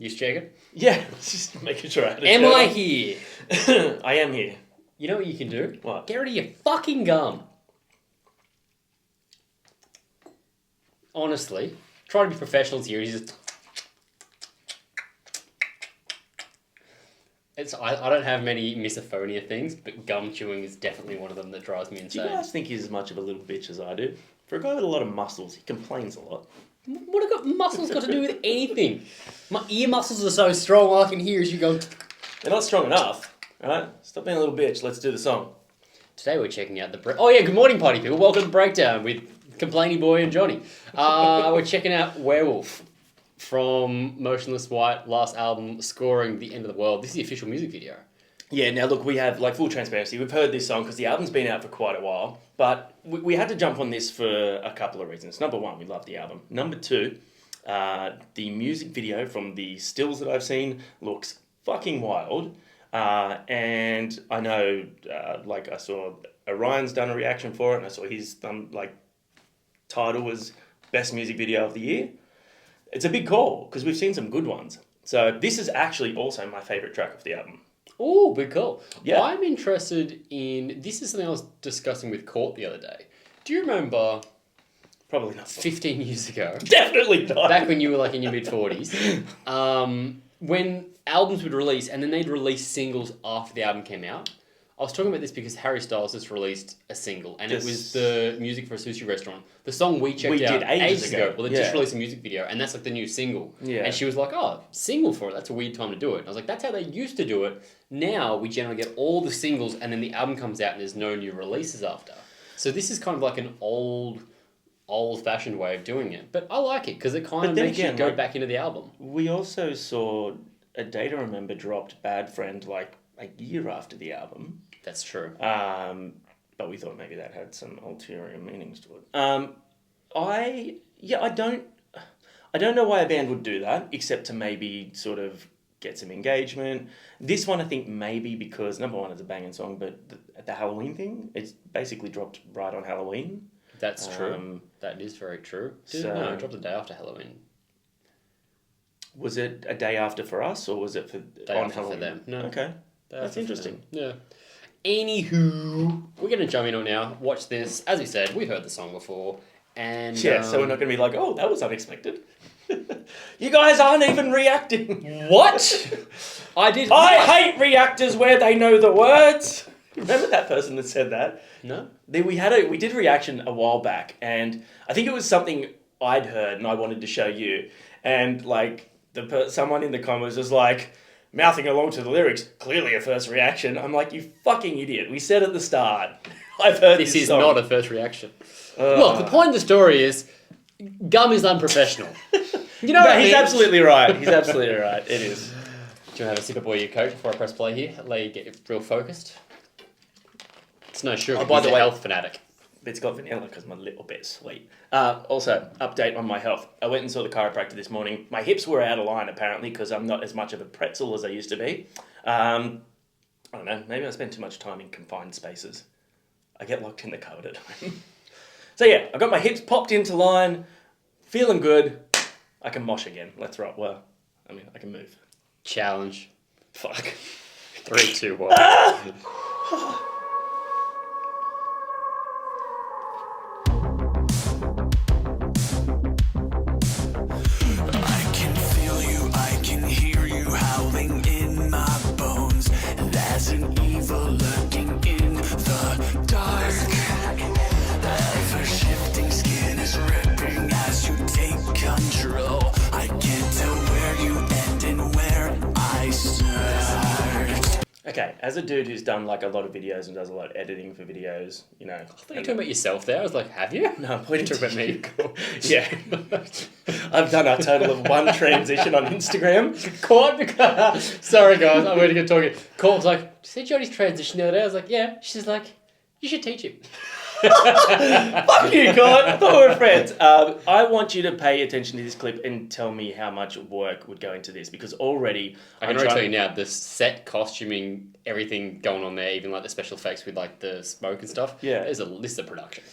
You checking? Yeah, just making sure I had a Am shirt I on. here? I am here. You know what you can do? What? Get rid of your fucking gum. Honestly, try to be professionals here. You just... I don't have many misophonia things, but gum chewing is definitely one of them that drives me Do insane. you guys think he's as much of a little bitch as I do? For a guy with a lot of muscles, he complains a lot. What have muscles got to do with anything? My ear muscles are so strong, all I can hear is you go... They're not strong enough, alright? Stop being a little bitch, let's do the song. Today we're checking out the... Oh yeah, good morning party people. Welcome to Breakdown with Complaining Boy and Johnny. We're checking out Werewolf from Motionless White, last album, scoring The End of the World. This is the official music video. Yeah, now look, we have, like, full transparency. We've heard this song because the album's been out for quite a while, but we had to jump on this for a couple of reasons. Number one, we love the album. Number two, the music video from the stills that I've seen looks fucking wild. And I know, I saw Orion's done a reaction for it, and I saw his, title was Best Music Video of the Year. It's a big call, because we've seen some good ones. So this is actually also my favourite track of the album. Oh, big call. Yeah. I'm interested in... This is something I was discussing with Court the other day. Do you remember... Probably not. 15 years ago... Definitely not. Back when you were in your mid-40s. When albums would release, and then they'd release singles after the album came out. I was talking about this because Harry Styles just released a single, and it was the music for a sushi restaurant. The song we checked out ages ago. Well, they just released a music video, and that's the new single. Yeah. And she was like, oh, single for it, that's a weird time to do it. And I was like, that's how they used to do it. Now, we generally get all the singles, and then the album comes out, and there's no new releases after. So this is kind of like an old-fashioned way of doing it. But I like it, because it kind of makes you go back into the album. We also saw A Day to Remember dropped Bad Friend, a year after the album. That's true. But we thought maybe that had some ulterior meanings to it. I don't know why a band would do that, except to maybe sort of get some engagement. This one, I think, maybe because, number one, it's a banging song, but the Halloween thing, it's basically dropped right on Halloween. That's true. That is very true. No, it dropped the day after Halloween. Was it a day after for us, or was it on Halloween? For them? No. Okay. That's interesting. Yeah. Anywho, we're going to jump in on now. Watch this. As we said, we've heard the song before. And yeah, so we're not going to be like, oh, that was unexpected. You guys aren't even reacting. What? I hate reactors where they know the words. Remember that person that said that? No. We did a reaction a while back, and I think it was something I'd heard and I wanted to show you. And someone in the comments was like, mouthing along to the lyrics, clearly a first reaction. I'm like, you fucking idiot. We said at the start. I've heard this is song. Not a first reaction. Look, the point of the story is, gum is unprofessional. You know what I mean? He's absolutely right. He's absolutely right. It is. Do you want to have a sip of your Coke before I press play here? Let you get real focused. It's no sugar. By the way, health fanatic. It's got vanilla because I'm a little bit sweet. Also, update on my health. I went and saw the chiropractor this morning. My hips were out of line, apparently, because I'm not as much of a pretzel as I used to be. I don't know. Maybe I spend too much time in confined spaces. I get locked in the cupboard at home. So yeah, I got my hips popped into line. Feeling good. I can mosh again. Let's rock. Well, I can move. Challenge. Fuck. 3, 2, 1. Okay, as a dude who's done a lot of videos and does a lot of editing for videos, I thought you were talking about yourself there. I was like, have you? No, I'm pointing to me. Cool. Yeah. I've done a total of 1 transition on Instagram. Sorry guys, I'm going to get talking. Court was like, did you see Johnny's transition the other day? I was like, yeah. She's like, you should teach him. Fuck you, God. I thought we were friends. I want you to pay attention to this clip and tell me how much work would go into this, because already... I can already tell you now, the set, costuming, everything going on there, even the special effects with the smoke and stuff, yeah. There's a list of production.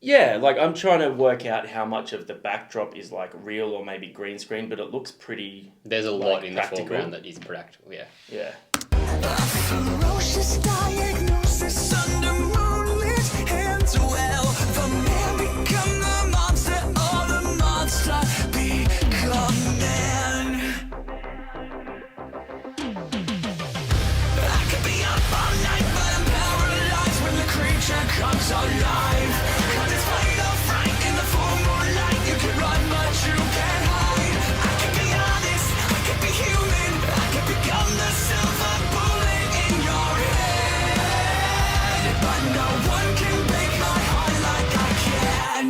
Yeah, like I'm trying to work out how much of the backdrop is like real or maybe green screen, but it looks pretty. There's a like, lot in practical. the foreground that is practical, yeah. Yeah. Ferocious diagnosis under moonlit hands. Well, the man become the monster, or the monster become man. I could be up all night, but I'm paralyzed when the creature comes alive. 'Cause it's fatal fright in the full moonlight. You can run, but you can't hide. I can be honest, I can be human, I can become the silver bullet in your head. But no one can break my heart like I can.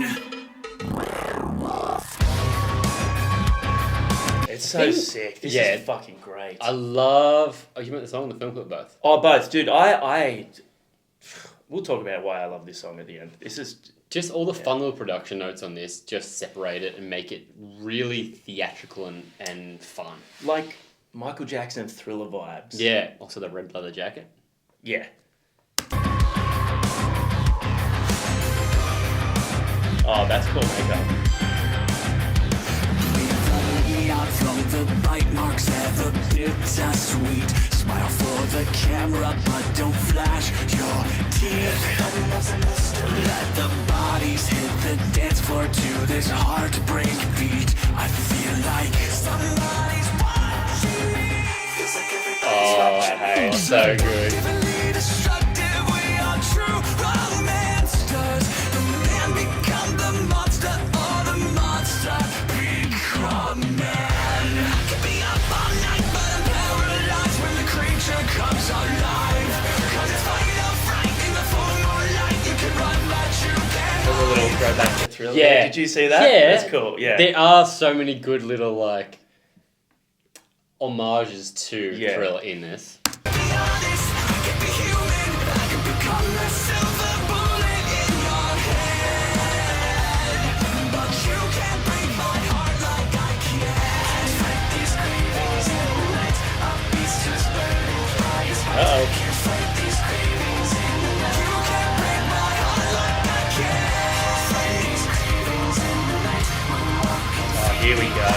It's so sick. This Yeah. is fucking great. I love... Oh, you meant the song and the film clip both? Oh, both, dude. We'll talk about why I love this song at the end. This is Just all the fun little production notes on this just separate it and make it really theatrical and fun. like Michael Jackson Thriller vibes. Yeah. Also the red leather jacket. Yeah. Oh, that's cool makeup. Out from the bite marks and the bittersweet. Smile for the camera, but don't flash your teeth. Let the bodies hit the dance floor to this heartbreak beat. I feel like somebody's watching me. Feels like everybody's Oh, so good. Evenly destructive, we are true romancers. The man become the monster, or the monster become man. I can be up all night, but I'm paralyzed when the creature comes alive. 'Cause it's fatal fright in the full moonlight. You can run, but you can't There's a little hide. throwback to Thriller. Yeah. Did you see that? Yeah. That's cool. Yeah. There are so many good little, like, homages to Yeah. Thriller in this. Be honest, I can be human. I can become the silver bullet in your head. But you can't break my heart like I can. Fight these cravings in the night. A beast who's burning by his heart. Uh-oh. Can't fight these cravings in the night. You can't break my heart like I can. Fight these cravings in the night. I'm walking. Oh, here we go.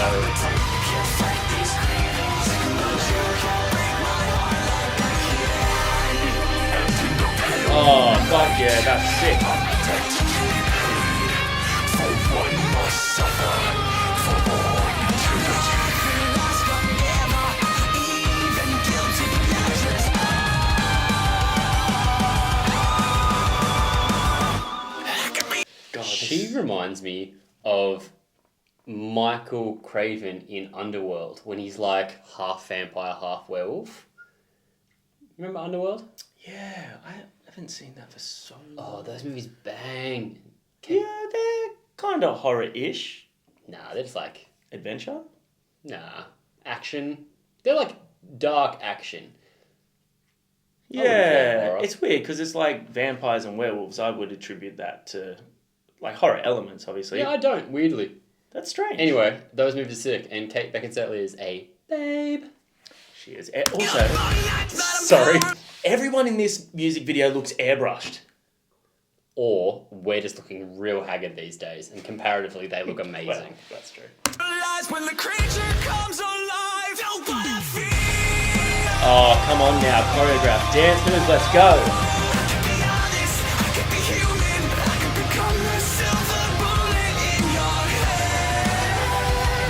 Can't fight these cravings in the night. You can't break my heart like I can. Oh, fuck yeah, that's sick. God, She reminds me of Michael Craven in Underworld when he's like half vampire, half werewolf. Remember Underworld? yeah, I haven't seen that for so long. Oh, those movies bang. Yeah, they're kind of horror-ish. Nah, they're just like, Adventure? action. They're like dark action. wouldn't call it Yeah, horror. it's weird because it's like vampires and werewolves. I would attribute that to like horror elements, obviously. Yeah, I don't, weirdly. That's strange. Anyway, those movies are sick, and Kate Beckinsale is a babe. She is. Also, sorry, everyone in this music video looks airbrushed. Or we're just looking real haggard these days, and comparatively, they look amazing. Well, that's true. Realize when the creature comes alive, know what I feel. Oh, come on now, choreograph dance moves. Let's go. I can be honest, I can be human, I can become the silver bullet in your head.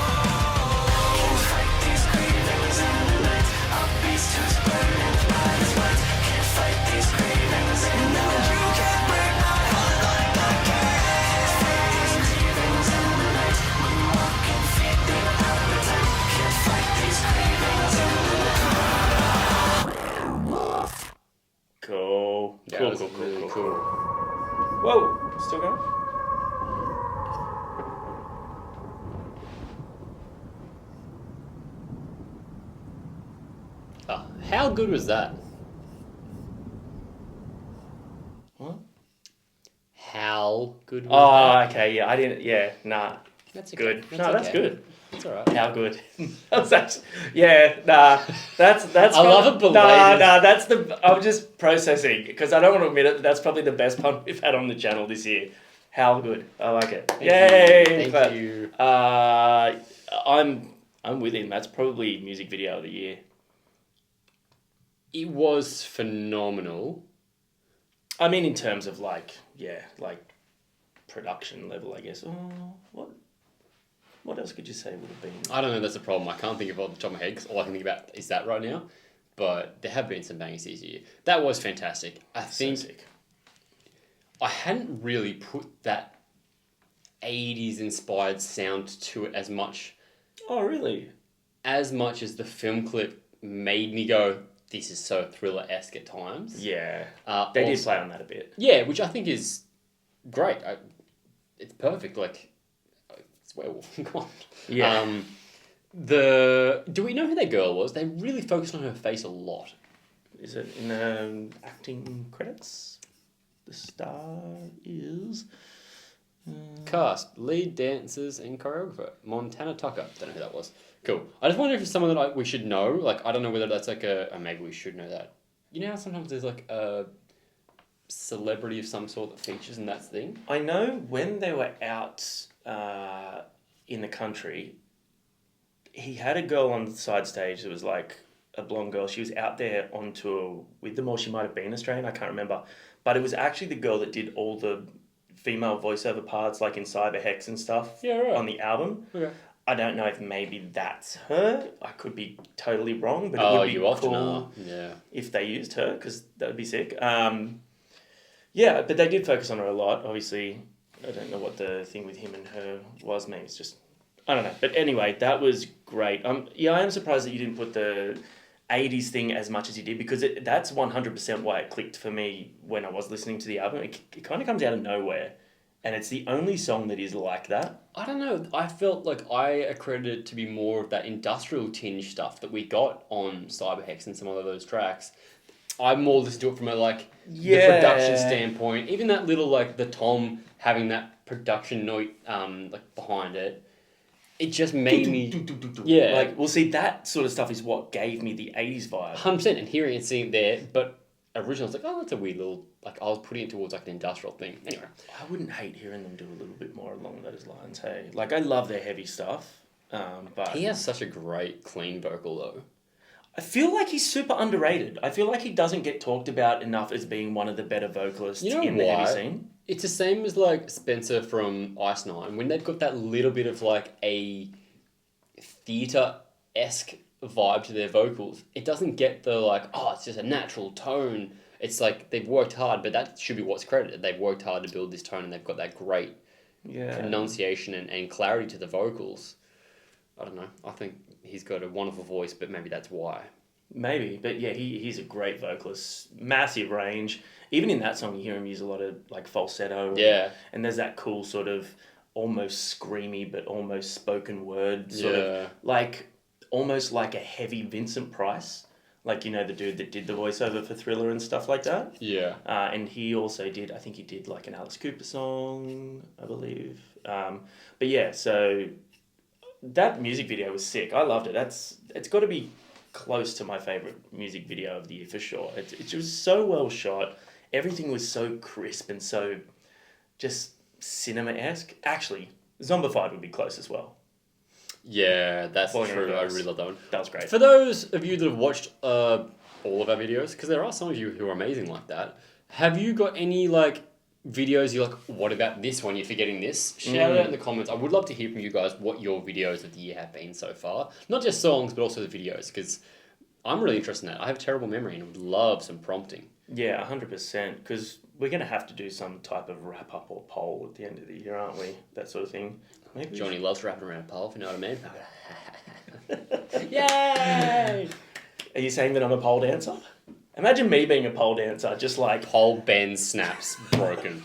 Can't fight these cravings in the night. A beast who's burning by his light. Can't fight these cravings in the night. You can't break my heart like I can. Can't fight these cravings in the night. I'm walking feet in appetite. Can't fight these cravings in the night. Cool. Yeah, Cool, it was cool, cool, really cool, cool. Whoa, still going? Oh, how good was that? What? How good was Oh, that? okay, yeah, I didn't, yeah, nah. That's okay. Good. That's That's good. That's all right. How good? That's actually, yeah, nah. That's. I love it belated. Nah. That's the. I'm just processing because I don't want to admit it. But that's probably the best pun we've had on the channel this year. How good? I like it. Yay! Thank you. I'm with him. That's probably music video of the year. It was phenomenal. I mean, in terms of like production level, I guess. What else could you say would have been? I don't know. That's a problem. I can't think of it off the top of my head because all I can think about is that right now. But there have been some bangers this year. That was fantastic. I think sick. I hadn't really put that 80s inspired sound to it as much. Oh, really? As much as the film clip made me go, this is so Thriller-esque at times. Yeah. They did also- play on that a bit. Yeah, which I think is great. It's perfect. Like, it's Werewolf. Come on. Yeah. Do we know who that girl was? They really focused on her face a lot. Is it in the acting credits? The star is... Cast, lead dancers and choreographer. Montana Tucker. Don't know who that was. Cool. I just wonder if it's someone that we should know. Like, I don't know whether that's like maybe we should know that. You know how sometimes there's like a celebrity of some sort that features in that thing? I know when they were out in the country, he had a girl on the side stage that was like a blonde girl. She was out there on tour with them, or she might have been Australian, I can't remember. But it was actually the girl that did all the female voiceover parts, like in Cyber Hex and stuff, on the album. Okay. I don't know if maybe that's her. I could be totally wrong, but it would be you often cool are. Yeah. if they used her, because that would be sick. Yeah, but they did focus on her a lot. Obviously, I don't know what the thing with him and her was. Maybe it's just, I don't know. But anyway, that was great. Yeah, I am surprised that you didn't put the 80s thing as much as you did, because that's 100% why it clicked for me when I was listening to the album. It kind of comes out of nowhere, and it's the only song that is like that. I don't know. I felt like I accredited it to be more of that industrial tinge stuff that we got on Cyberhex and some of those tracks. I more listened to it from a the production standpoint. Even that little the Tom having that production note behind it. It just made me... Yeah. Well, see, that sort of stuff is what gave me the 80s vibe. 100%, and hearing and seeing it there, but originally I was like, oh, that's a weird little... I was putting it towards an industrial thing. Anyway. I wouldn't hate hearing them do a little bit more along those lines, hey? I love their heavy stuff, but... He has such a great, clean vocal, though. I feel like he's super underrated. I feel like he doesn't get talked about enough as being one of the better vocalists in the heavy scene. It's the same as Spencer from Ice Nine, when they've got that little bit of a theatre-esque vibe to their vocals. It doesn't get the it's just a natural tone. It's they've worked hard, but that should be what's credited. They've worked hard to build this tone, and they've got that great pronunciation and clarity to the vocals. I don't know. I think he's got a wonderful voice, but maybe that's why. Maybe, but yeah, he's a great vocalist. Massive range. Even in that song, you hear him use a lot of falsetto. Yeah. And there's that cool sort of almost screamy, but almost spoken word sort of almost like a heavy Vincent Price. The dude that did the voiceover for Thriller and stuff like that. Yeah. And he also did, I think he did an Alice Cooper song, I believe. But yeah, so that music video was sick. I loved it. It's got to be close to my favorite music video of the year for sure. It was so well shot. Everything was so crisp and so just cinema-esque. Actually, Zombified would be close as well. Yeah, that's Falling true. I Reverse. really love that one. That was great. For those of you that have watched all of our videos, because there are some of you who are amazing like that, have you got any videos you're what about this one? You're forgetting this? Shout it out in the comments. I would love to hear from you guys what your videos of the year have been so far. Not just songs, but also the videos, because I'm really interested in that. I have a terrible memory and would love some prompting. Yeah, 100%, because we're going to have to do some type of wrap-up or poll at the end of the year, aren't we? That sort of thing. Maybe Johnny loves wrapping around a pole, if you know what I mean. Yay! Are you saying that I'm a pole dancer? Imagine me being a pole dancer, just pole bends, snaps, broken.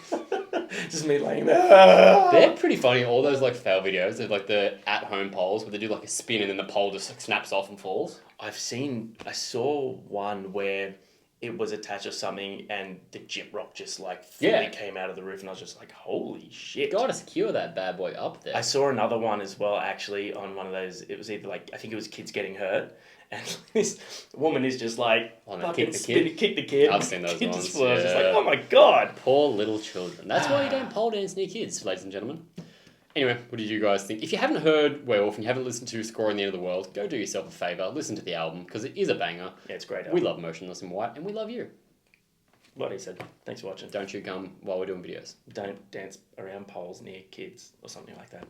Just me laying there. They're pretty funny, all those fail videos. They're the at-home poles where they do a spin and then the pole just snaps off and falls. I saw one where it was attached to something and the jip rock just like fully came out of the roof and I was just like, holy shit. Gotta secure that bad boy up there. I saw another one as well actually on one of those, it was either like, I think it was kids getting hurt and this woman is just like, kick the kid. I've seen those ones. Just like, oh my God. Poor little children. That's why you don't pole dance near kids, ladies and gentlemen. Anyway, what did you guys think? If you haven't heard Werewolf and you haven't listened to Score in the End of the World, go do yourself a favour, listen to the album, because it is a banger. Yeah, it's a great album. We love Motionless in White, and we love you. Like he said, thanks for watching. Don't chew gum while we're doing videos. Don't dance around poles near kids or something like that.